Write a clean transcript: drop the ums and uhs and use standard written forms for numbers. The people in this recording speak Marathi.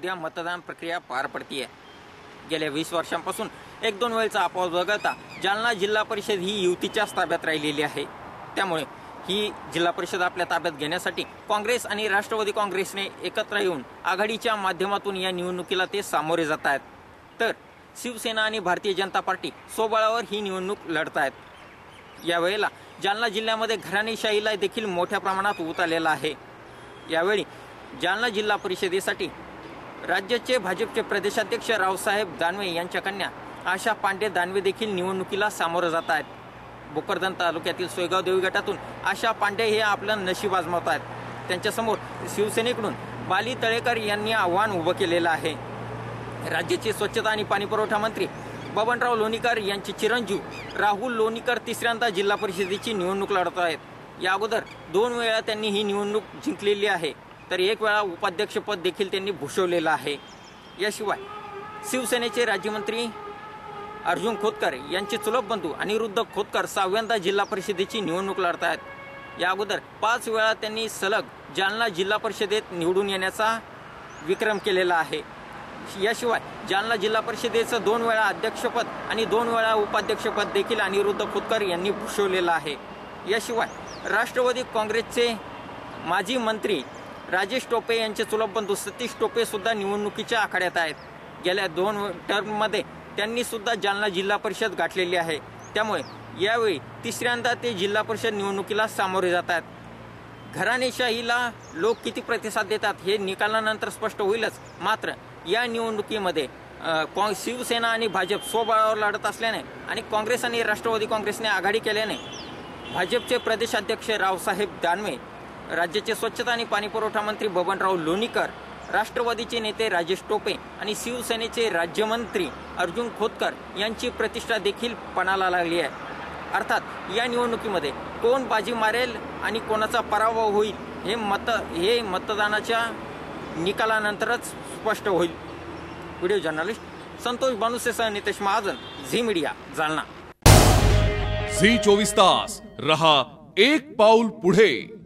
उद्या मतदान प्रक्रिया पार पडतीये। गेल्या 20 वर्षांपासून 1-2 वेळचा अपवाद वगळता जालना जिल्हा परिषद ही युतीच्याच ताब्यात राहिलेली आहे। त्यामुळे ही जिल्हा परिषद आपल्या ताब्यात घेण्यासाठी काँग्रेस आणि राष्ट्रवादी काँग्रेसने एकत्र येऊन आघाडीच्या माध्यमातून या निवडणुकीला ते सामोरे जात आहेत। तर शिवसेना आणि भारतीय जनता पार्टी स्वबळावर ही निवडणूक लढत आहेत। यावेळेला जालना जिल्ह्यामध्ये घराणेशाहीला देखील मोठ्या प्रमाणात ऊत आलेला आहे। यावेळी जालना जिल्हा परिषदेसाठी राज्याचे भाजपचे प्रदेशाध्यक्ष रावसाहेब दानवे यांच्या कन्या आशा पांडे दानवे देखील निवडणुकीला सामोरे जात आहेत। भोकरदन तालुक्यातील सोयगाव देवी गटातून आशा पांडे हे आपलं नशीब आजमावत आहेत। त्यांच्यासमोर शिवसेनेकडून बाली तळेकर यांनी आव्हान उभं केलेलं आहे। राज्याचे स्वच्छता आणि पाणीपुरवठा मंत्री बबनराव लोणीकर यांचे चिरंजीव राहुल लोणीकर तिसऱ्यांदा जिल्हा परिषदेची निवडणूक लढत आहेत। या अगोदर 2 वेळा त्यांनी ही निवडणूक जिंकलेली आहे, तर 1 वेळा उपाध्यक्षपद देखील त्यांनी भूषवलेलं आहे। याशिवाय शिवसेनेचे राज्यमंत्री अर्जुन खोतकर यांचे चुलत बंधू अनिरुद्ध खोतकर 6व्यांदा जिल्हा परिषदेची निवडणूक लढत आहेत। या अगोदर 5 वेळा त्यांनी सलग जालना जिल्हा परिषदेत निवडून येण्याचा विक्रम केलेला आहे। याशिवाय जालना जिल्हा परिषदेचं 2 वेळा अध्यक्षपद आणि 2 वेळा उपाध्यक्षपद देखील अनिरुद्ध खोतकर यांनी भूषवलेलं आहे। याशिवाय राष्ट्रवादी काँग्रेसचे माजी मंत्री राजेश टोपे यांचे चुलत बंधू सतीश टोपे सुद्धा निवडणुकीच्या आखाड्यात आहेत। गेल्या 2 टर्ममध्ये त्यांनी सुद्धा जालना जिल्हा परिषद गाठलेली आहे। त्यामुळे यावेळी तिसऱ्यांदा ते जिल्हा परिषद निवडणुकीला सामोरे जात आहेत। घराणेशाहीला लोक किती प्रतिसाद देतात हे निकालानंतर स्पष्ट होईलच। मात्र या निवडणुकीमध्ये शिवसेना आणि भाजप स्वबळावर लढत असल्याने आणि काँग्रेस आणि राष्ट्रवादी काँग्रेसने आघाडी केल्याने भाजपचे प्रदेशाध्यक्ष रावसाहेब दानवे, राज्याचे स्वच्छता आणि पाणीपुरवठा मंत्री बबनराव लोणीकर, राष्ट्रवादीचे नेते राजेश टोपे आणि शिवसेनेचे राज्यमंत्री अर्जुन खोतकर यांची प्रतिष्ठा देखील पणाला लागली आहे। अर्थात या निवडणुकीमध्ये कोण बाजी मारेल आणि कोणाचा पराभव होईल हे मतदानाच्या निकालानंतरच स्पष्ट होईल। व्हिडिओ जर्नलिस्ट संतोष बानुसेसह Nitesh Mahajan, Zee media, Jalna. Zee 24 तास रहा एक पाऊल पुढे।